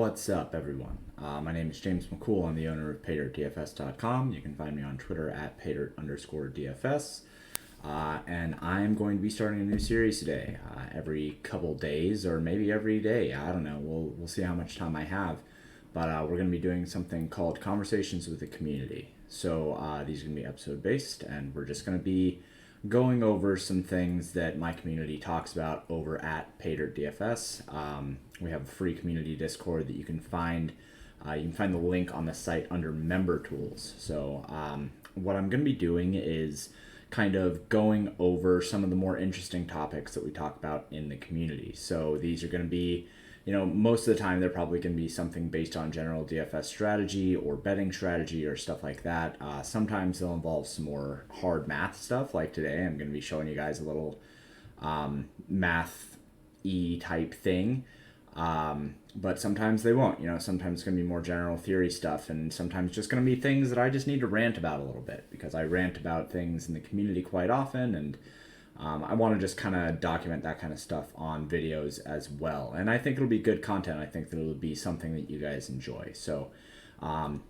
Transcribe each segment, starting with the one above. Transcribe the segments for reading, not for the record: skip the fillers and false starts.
What's up, everyone? My name is James McCool. I'm the owner of PayDirtDFS.com. You can find me on Twitter at PayDirt_DFS. And I'm going to be starting a new series today. Every couple days, or maybe every day. I don't know. We'll see how much time I have. But we're going to be doing something called Conversations with the Community. So these are going to be episode-based, and we're just going to be going over some things that my community talks about over at PayDirtDFS. We have a free community Discord that you can find. You can find the link on the site under member tools. So what I'm going to be doing is kind of going over some of the more interesting topics that we talk about in the community. So these are going to be, most of the time they're probably going to be something based on general DFS strategy or betting strategy or stuff like that. Sometimes they'll involve some more hard math stuff, like today I'm going to be showing you guys a little math-y type thing. But sometimes they won't, sometimes it's going to be more general theory stuff, and sometimes just going to be things that I just need to rant about a little bit, because I rant about things in the community quite often, and I want to just kind of document that kind of stuff on videos as well. And I think it'll be good content. I think that it'll be something that you guys enjoy. So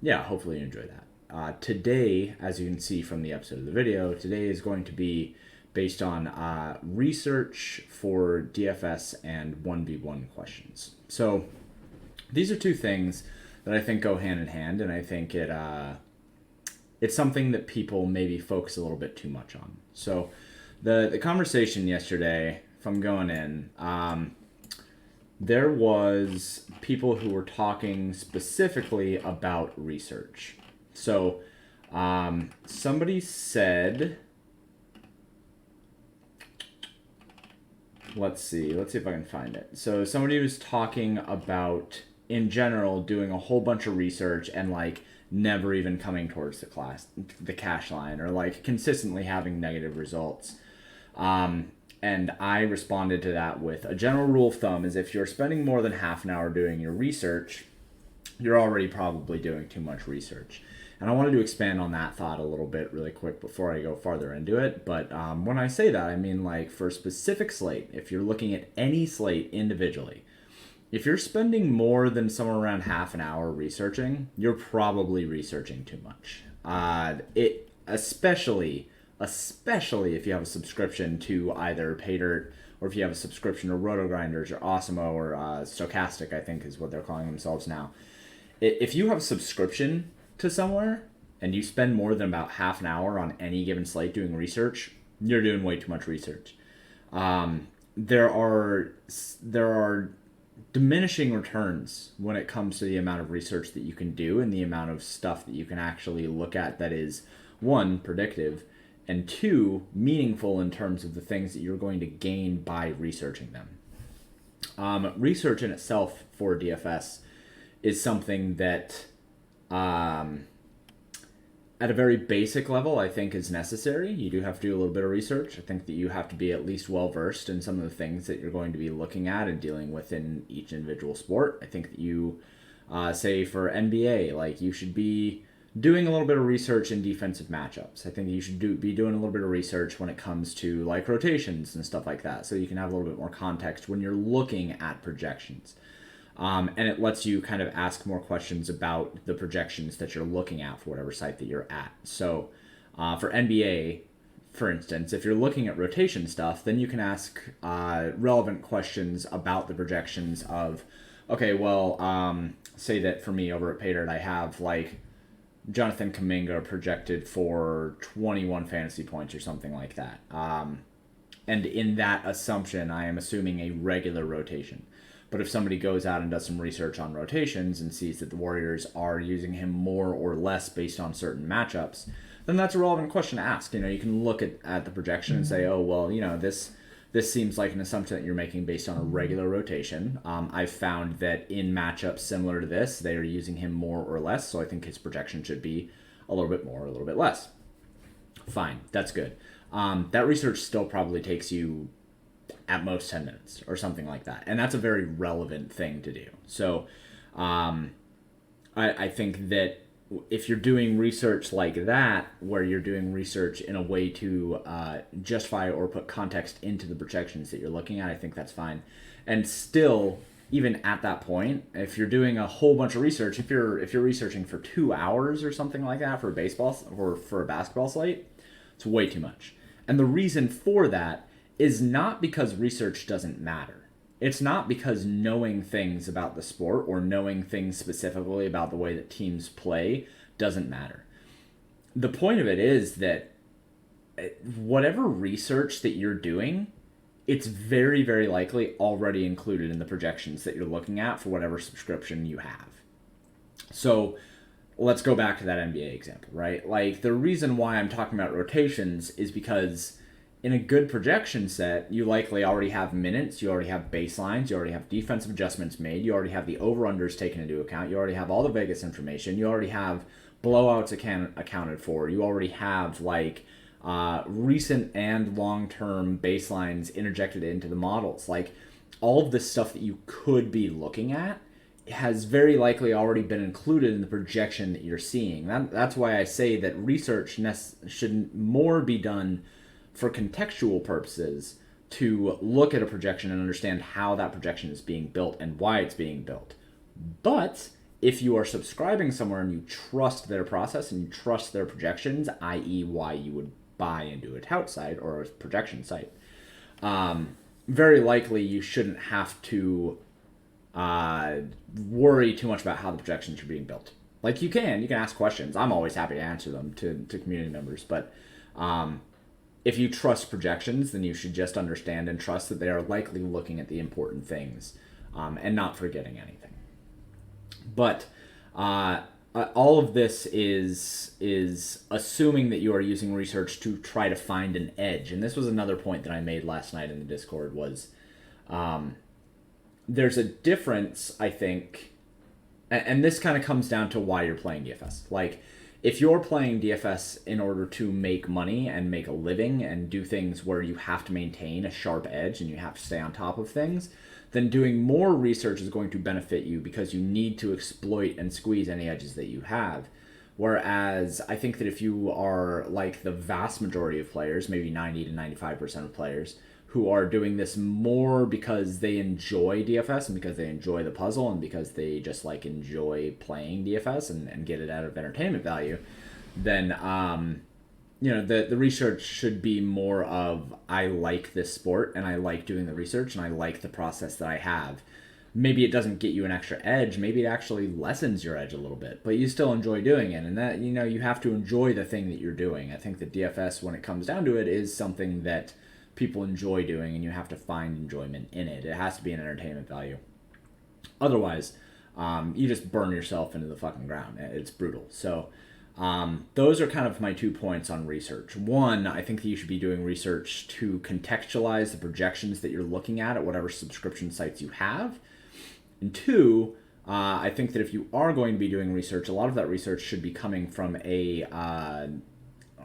yeah, hopefully you enjoy that. Today, as you can see from the episode of the video, today is going to be based on research for DFS and 1v1 questions. So these are two things that I think go hand in hand, and I think it's something that people maybe focus a little bit too much on. So the conversation yesterday, if I'm going in, there was people who were talking specifically about research. So somebody said, let's see if I can find it. So somebody was talking about, in general, doing a whole bunch of research and never even coming towards the cash line, or consistently having negative results. And I responded to that with a general rule of thumb is if you're spending more than half an hour doing your research, you're already probably doing too much research. And I wanted to expand on that thought a little bit really quick before I go farther into it. But when I say that, I mean for a specific slate, if you're looking at any slate individually, if you're spending more than somewhere around half an hour researching, you're probably researching too much. Especially if you have a subscription to either PayDirt, or if you have a subscription to Roto Grinders or Osmo or Stochastic, I think is what they're calling themselves now. If you have a subscription to somewhere and you spend more than about half an hour on any given slate doing research, you're doing way too much research. There are diminishing returns when it comes to the amount of research that you can do and the amount of stuff that you can actually look at that is, one, predictive, and two, meaningful in terms of the things that you're going to gain by researching them. Research in itself for DFS is something that at a very basic level, I think is necessary. You do have to do a little bit of research. I think that you have to be at least well-versed in some of the things that you're going to be looking at and dealing with in each individual sport. I think that you, say for NBA, you should be doing a little bit of research in defensive matchups. I think you should be doing a little bit of research when it comes to rotations and stuff like that, so you can have a little bit more context when you're looking at projections. And it lets you kind of ask more questions about the projections that you're looking at for whatever site that you're at. So for NBA, for instance, if you're looking at rotation stuff, then you can ask relevant questions about the projections of, okay, well, say that for me over at PayDirt, I have Jonathan Kuminga projected for 21 fantasy points or something like that. And in that assumption, I am assuming a regular rotation. But if somebody goes out and does some research on rotations and sees that the Warriors are using him more or less based on certain matchups, then that's a relevant question to ask. You can look at the projection and say, oh, well, this seems like an assumption that you're making based on a regular rotation. I've found that in matchups similar to this, they are using him more or less, so I think his projection should be a little bit more, a little bit less. Fine, that's good. That research still probably takes you at most 10 minutes or something like that. And that's a very relevant thing to do. So I think that if you're doing research like that, where you're doing research in a way to justify or put context into the projections that you're looking at, I think that's fine. And still even at that point, if you're doing a whole bunch of research, if you're researching for 2 hours or something like that for a baseball or for a basketball slate, it's way too much. And the reason for that is not because research doesn't matter. It's not because knowing things about the sport or knowing things specifically about the way that teams play doesn't matter. The point of it is that whatever research that you're doing, it's very, very likely already included in the projections that you're looking at for whatever subscription you have. So let's go back to that NBA example, right? Like, the reason why I'm talking about rotations is because in a good projection set, you likely already have minutes, you already have baselines, you already have defensive adjustments made, you already have the over-unders taken into account, you already have all the Vegas information, you already have blowouts accounted for, you already have, like, recent and long-term baselines interjected into the models. Like, all of this stuff that you could be looking at has very likely already been included in the projection that you're seeing. That's why I say that research should more be done for contextual purposes, to look at a projection and understand how that projection is being built and why it's being built. But if you are subscribing somewhere and you trust their process and you trust their projections, i.e. why you would buy into a tout site or a projection site, very likely you shouldn't have to worry too much about how the projections are being built. Like, you can ask questions. I'm always happy to answer them to community members, but if you trust projections, then you should just understand and trust that they are likely looking at the important things and not forgetting anything. But all of this is assuming that you are using research to try to find an edge. And this was another point that I made last night in the Discord, was there's a difference, I think, and this kind of comes down to why you're playing DFS. Like, if you're playing DFS in order to make money and make a living and do things where you have to maintain a sharp edge and you have to stay on top of things, then doing more research is going to benefit you because you need to exploit and squeeze any edges that you have. Whereas I think that if you are like the vast majority of players, maybe 90 to 95% of players, who are doing this more because they enjoy DFS and because they enjoy the puzzle and because they just like enjoy playing DFS and get it out of entertainment value, then the research should be more of, I like this sport and I like doing the research and I like the process that I have. Maybe it doesn't get you an extra edge, maybe it actually lessens your edge a little bit, but you still enjoy doing it, and that, you have to enjoy the thing that you're doing. I think that DFS, when it comes down to it, is something that people enjoy doing, and you have to find enjoyment in it. It has to be an entertainment value. Otherwise, you just burn yourself into the fucking ground. It's brutal. So those are kind of my 2 points on research. One, I think that you should be doing research to contextualize the projections that you're looking at whatever subscription sites you have. And two, I think that if you are going to be doing research, a lot of that research should be coming from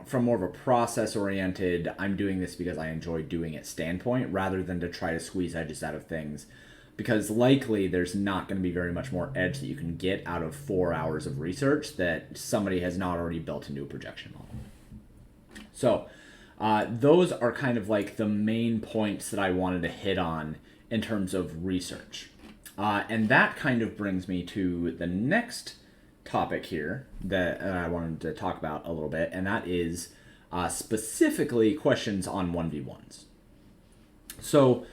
from more of a process-oriented, I'm doing this because I enjoy doing it standpoint, rather than to try to squeeze edges out of things. Because likely there's not going to be very much more edge that you can get out of 4 hours of research that somebody has not already built into a projection model. So those are kind of like the main points that I wanted to hit on in terms of research. And that kind of brings me to the next topic here that I wanted to talk about a little bit, and that is specifically questions on 1v1s. So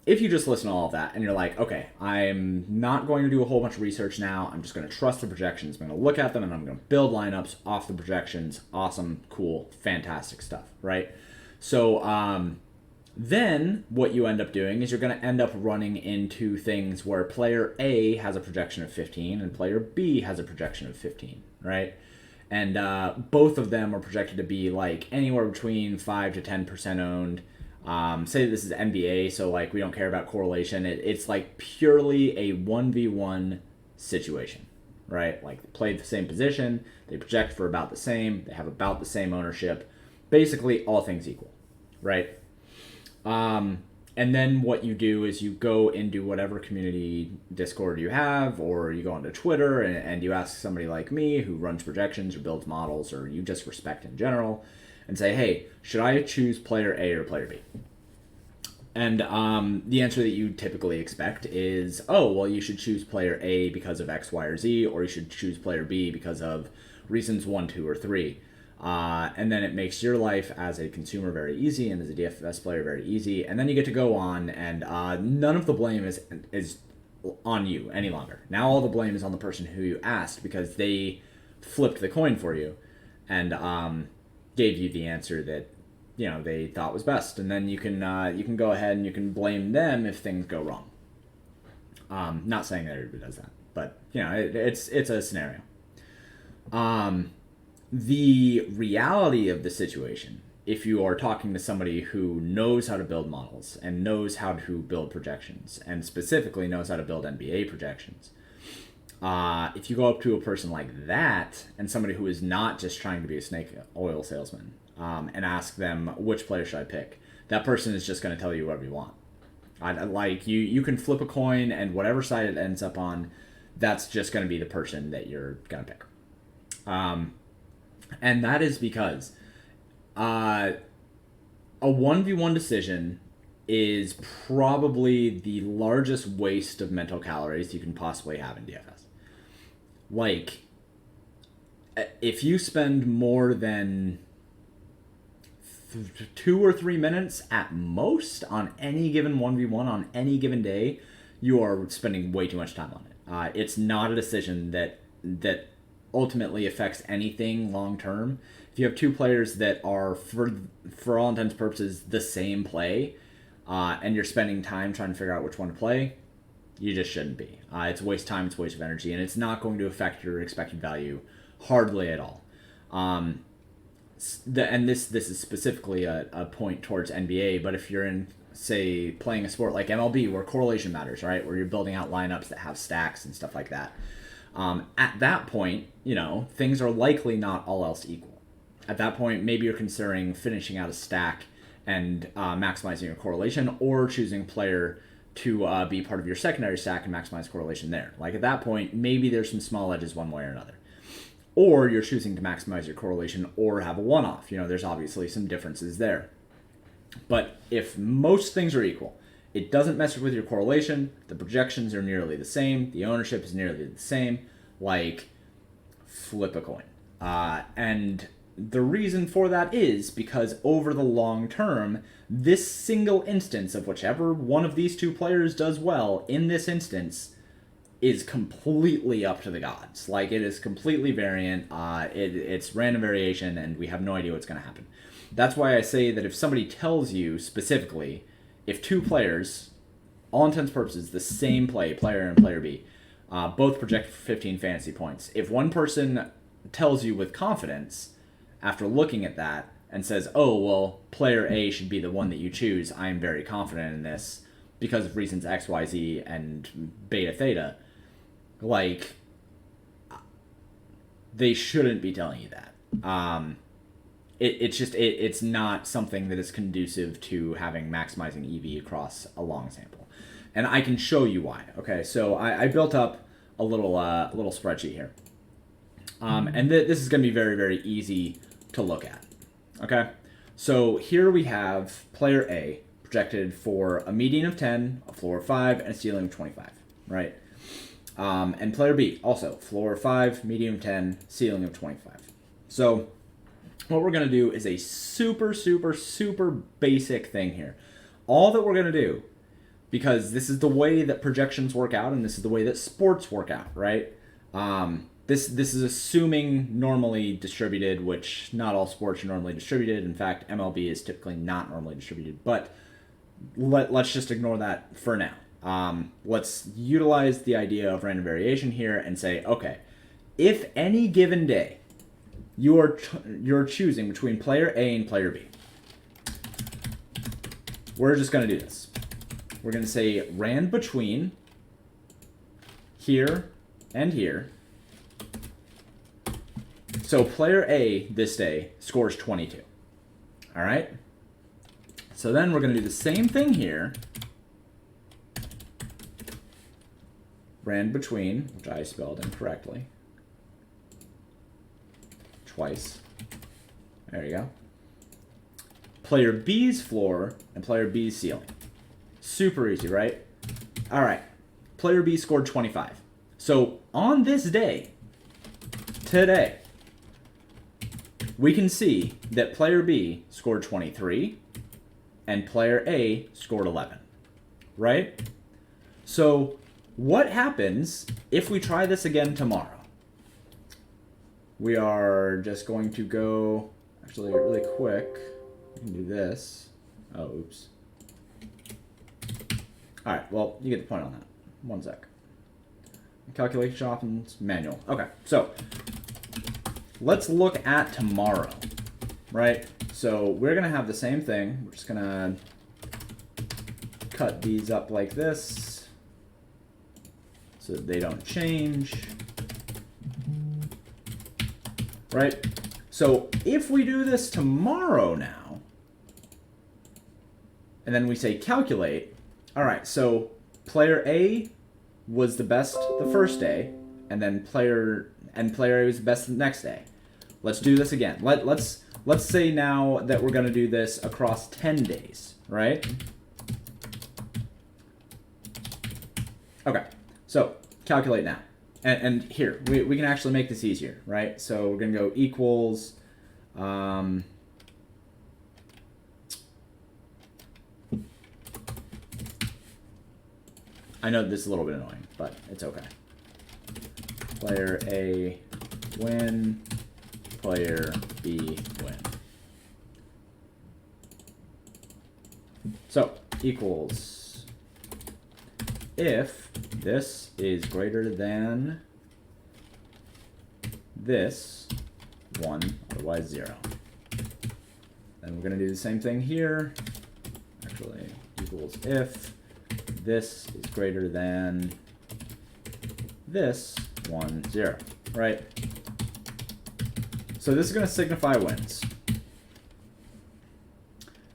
if you just listen to all of that and you're like, okay, I'm not going to do a whole bunch of research now, I'm just going to trust the projections, I'm going to look at them and I'm going to build lineups off the projections, awesome, cool, fantastic stuff, right? So then what you end up doing is you're going to end up running into things where player A has a projection of 15 and player B has a projection of 15, right? And both of them are projected to be like anywhere between 5 to 10% owned. Say this is NBA, so like we don't care about correlation. It's like purely a 1v1 situation, right? Like they played the same position, they project for about the same, they have about the same ownership, basically all things equal, right? And then what you do is you go into whatever community Discord you have, or you go onto Twitter and you ask somebody like me who runs projections or builds models, or you just respect in general, and say, hey, should I choose player A or player B? And the answer that you typically expect is, oh, well, you should choose player A because of X, Y, or Z, or you should choose player B because of reasons 1, 2, or 3. And then it makes your life as a consumer very easy and as a DFS player very easy. And then you get to go on, and none of the blame is on you any longer. Now all the blame is on the person who you asked because they flipped the coin for you and gave you the answer that they thought was best. And then you can go ahead and you can blame them if things go wrong. Not saying that everybody does that, but it's a scenario. The reality of the situation, if you are talking to somebody who knows how to build models and knows how to build projections and specifically knows how to build NBA projections, if you go up to a person like that and somebody who is not just trying to be a snake oil salesman and ask them which player should I pick, that person is just going to tell you whatever you want. You can flip a coin and whatever side it ends up on, that's just going to be the person that you're going to pick. And that is because a 1v1 decision is probably the largest waste of mental calories you can possibly have in DFS. Like, if you spend more than 2 or 3 minutes at most on any given 1v1 on any given day, you are spending way too much time on it. It's not a decision that ultimately affects anything long term. If you have two players that are, for all intents and purposes, the same play, and you're spending time trying to figure out which one to play, you just shouldn't be. It's a waste of time, it's a waste of energy, and it's not going to affect your expected value hardly at all. And this is specifically a point towards NBA, but if you're in, say, playing a sport like MLB where correlation matters, right, where you're building out lineups that have stacks and stuff like that, at that point, things are likely not all else equal. At that point, maybe you're considering finishing out a stack and maximizing your correlation, or choosing a player to be part of your secondary stack and maximize correlation there. Like, at that point, maybe there's some small edges one way or another. Or you're choosing to maximize your correlation or have a one-off. There's obviously some differences there. But if most things are equal, it doesn't mess with your correlation, the projections are nearly the same, the ownership is nearly the same, like, flip a coin. And the reason for that is because over the long term, this single instance of whichever one of these two players does well in this instance is completely up to the gods. Like, it is completely variant, it's random variation, and we have no idea what's going to happen. That's why I say that if somebody tells you specifically, if two players, all intents and purposes, the same play, player A and player B, both project for 15 fantasy points, if one person tells you with confidence after looking at that and says, oh, well, player A should be the one that you choose, I am very confident in this because of reasons X, Y, Z, and beta, theta, like, they shouldn't be telling you that. It's not something that is conducive to having maximizing EV across a long sample. And I can show you why. Okay, so I built up a little spreadsheet here. And this is going to be very, very easy to look at. Okay, so here we have player A projected for a median of 10, a floor of 5, and a ceiling of 25, right? And player B, also, floor of 5, median of 10, ceiling of 25. So what we're going to do is a super, super, super basic thing here. All that we're going to do, because this is the way that projections work out and this is the way that sports work out, right? This is assuming normally distributed, which not all sports are normally distributed. In fact, MLB is typically not normally distributed, but let's just ignore that for now. Let's utilize the idea of random variation here and say, okay, if any given day you're choosing between player A and player B, we're just going to do this. We're going to say rand between here and here. So player A this day scores 22. All right? So then we're going to do the same thing here. Rand between, which I spelled incorrectly, twice. There you go. Player B's floor and player B's ceiling. Super easy, right? All right. Player B scored 25. So on this day, today, we can see that player B scored 23 and player A scored 11, right? So what happens if we try this again tomorrow? We are just going to go, actually really quick, we can do this. Oh, oops. All right, well, you get the point on that. One sec. Calculation options, manual. Okay, so let's look at tomorrow, right? So we're gonna have the same thing. We're just gonna cut these up like this so that they don't change, right? So if we do this tomorrow now, and then we say calculate, all right, so player A was the best the first day, and then player A was the best the next day. Let's do this again. Let's say now that we're going to do this across 10 days, right? Okay, so calculate now. And here, we can actually make this easier, right? So we're going to go equals, I know this is a little bit annoying, but it's okay. Player A win, player B win. So equals if this is greater than this 1, otherwise 0. Then we're going to do the same thing here. Actually, equals if this is greater than this 1, 0, right? So this is going to signify wins.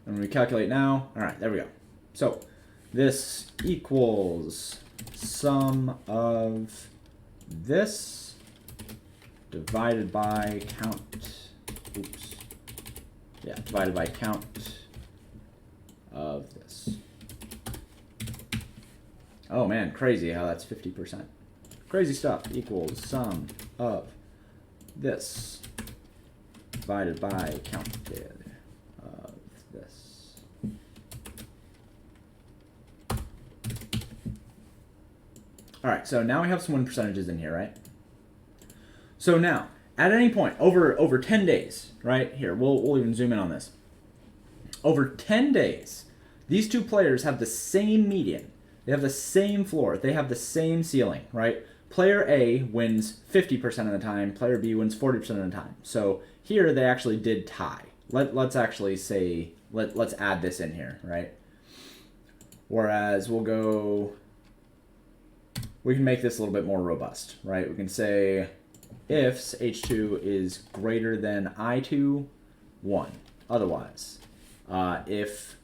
And when we calculate now, all right, there we go. So this equals sum of this divided by count. Oops. Yeah, divided by count of this. Oh man, crazy how that's 50%. Crazy stuff. Equals sum of this divided by counted of this. All right, so now we have some win percentages in here, right? So now, at any point over 10 days, right here, we'll even zoom in on this. Over 10 days, these two players have the same median. They have the same floor. They have the same ceiling, right? Player A wins 50% of the time. Player B wins 40% of the time. So here they actually did tie. Let's actually say, let's add this in here, right? Whereas we can make this a little bit more robust, right? We can say if H2 is greater than I2, 1. Otherwise, if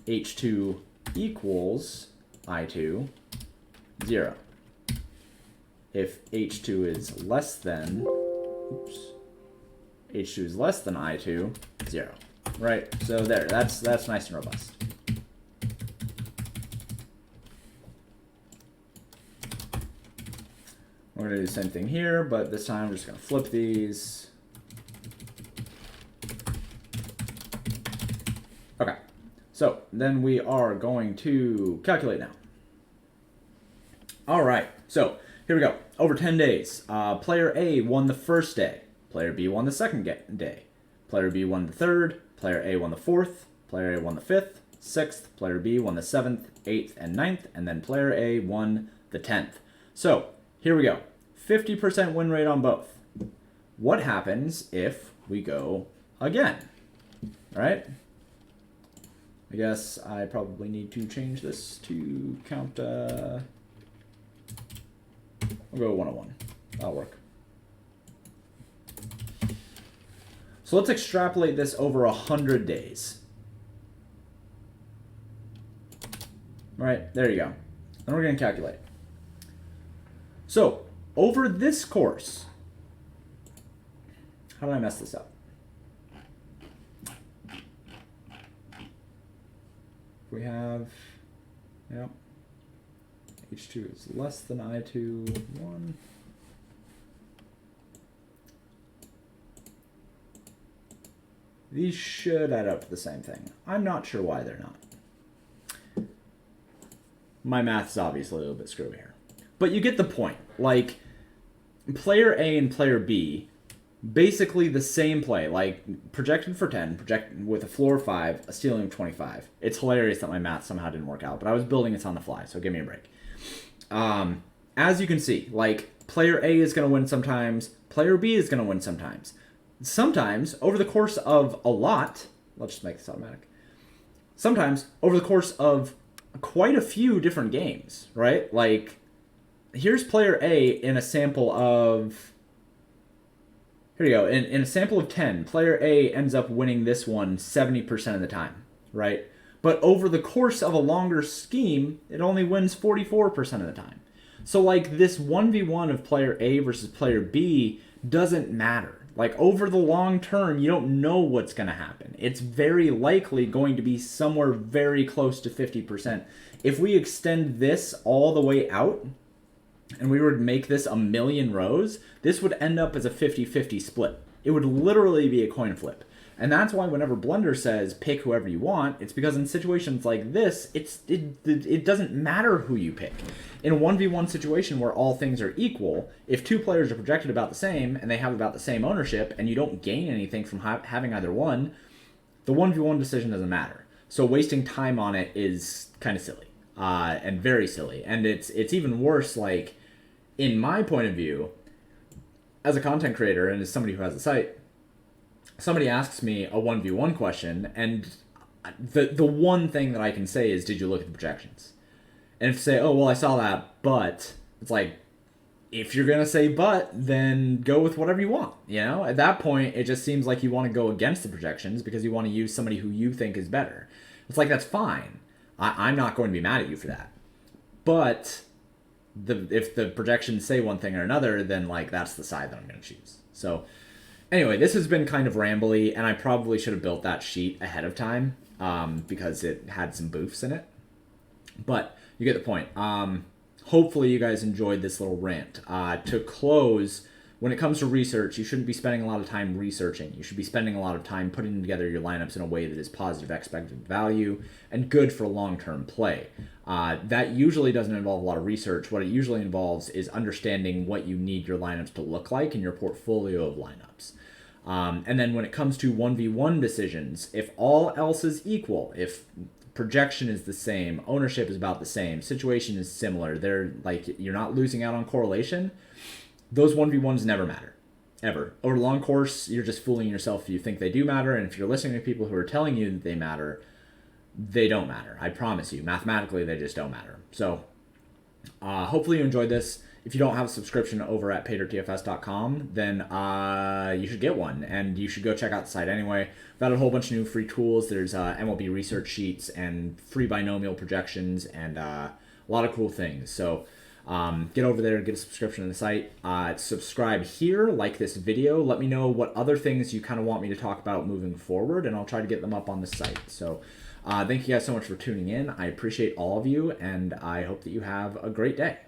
H2 equals I2, 0. If H2 is less than, H2 is less than I2, 0. Right? So there, that's nice and robust. We're going to do the same thing here, but this time we're just going to flip these. Okay. So then we are going to calculate now. All right, so here we go. Over 10 days, player A won the first day. Player B won the second day. Player B won the third. Player A won the fourth. Player A won the fifth, sixth. Player B won the 7th, 8th, and 9th. And then player A won the 10th. So here we go. 50% win rate on both. What happens if we go again? All right? I guess I probably need to change this to count. We'll go 101. That'll work. So let's extrapolate this over 100 days. All right, there you go. And we're going to calculate. So over this course, how did I mess this up? We have Yep. H2 is less than I2, 1. These should add up to the same thing. I'm not sure why they're not. My math's obviously a little bit screwy here. But you get the point. Like, player A and player B, basically the same play. Like, projected for 10, projected with a floor of 5, a ceiling of 25. It's hilarious that my math somehow didn't work out, but I was building this on the fly, so give me a break. As you can see, like, player A is going to win sometimes, player B is going to win sometimes. Sometimes, over the course of a lot, let's just make this automatic. Sometimes, over the course of quite a few different games, right? Like, here's player A in a sample of... Here you go. In a sample of 10, player A ends up winning this one 70% of the time, right? But over the course of a longer scheme, it only wins 44% of the time. So, like, this 1v1 of player A versus player B doesn't matter. Like, over the long term, you don't know what's going to happen. It's very likely going to be somewhere very close to 50%. If we extend this all the way out, and we were to make this 1,000,000 rows, this would end up as a 50-50 split. It would literally be a coin flip. And that's why whenever Blender says pick whoever you want, it's because in situations like this, it doesn't matter who you pick. In a 1v1 situation where all things are equal, if two players are projected about the same and they have about the same ownership and you don't gain anything from having either one, the 1v1 decision doesn't matter. So wasting time on it is kind of silly and very silly. And it's even worse, like, in my point of view, as a content creator and as somebody who has a site, somebody asks me a 1v1 question, and the one thing that I can say is, did you look at the projections? And if you say, oh, well, I saw that, but, it's like, if you're going to say but, then go with whatever you want, you know? At that point, it just seems like you want to go against the projections because you want to use somebody who you think is better. It's like, that's fine. I'm not going to be mad at you for that. But if the projections say one thing or another, then, like, that's the side that I'm going to choose. So... Anyway, this has been kind of rambly, and I probably should have built that sheet ahead of time because it had some boofs in it. But you get the point. Hopefully you guys enjoyed this little rant. To close, when it comes to research, you shouldn't be spending a lot of time researching. You should be spending a lot of time putting together your lineups in a way that is positive expected value and good for long-term play. That usually doesn't involve a lot of research. What it usually involves is understanding what you need your lineups to look like in your portfolio of lineups. And then when it comes to 1v1 decisions, if all else is equal, if projection is the same, ownership is about the same, situation is similar, they're like, you're not losing out on correlation, those 1v1s never matter. Ever. Over the long course, you're just fooling yourself if you think they do matter, and if you're listening to people who are telling you that they matter, they don't matter. I promise you. Mathematically, they just don't matter. So, hopefully you enjoyed this. If you don't have a subscription over at paydrtfs.com, then you should get one, and you should go check out the site anyway. We've got a whole bunch of new free tools. There's MLB research sheets and free binomial projections and a lot of cool things. So get over there and get a subscription to the site. Subscribe here, like this video. Let me know what other things you kind of want me to talk about moving forward, and I'll try to get them up on the site. So thank you guys so much for tuning in. I appreciate all of you, and I hope that you have a great day.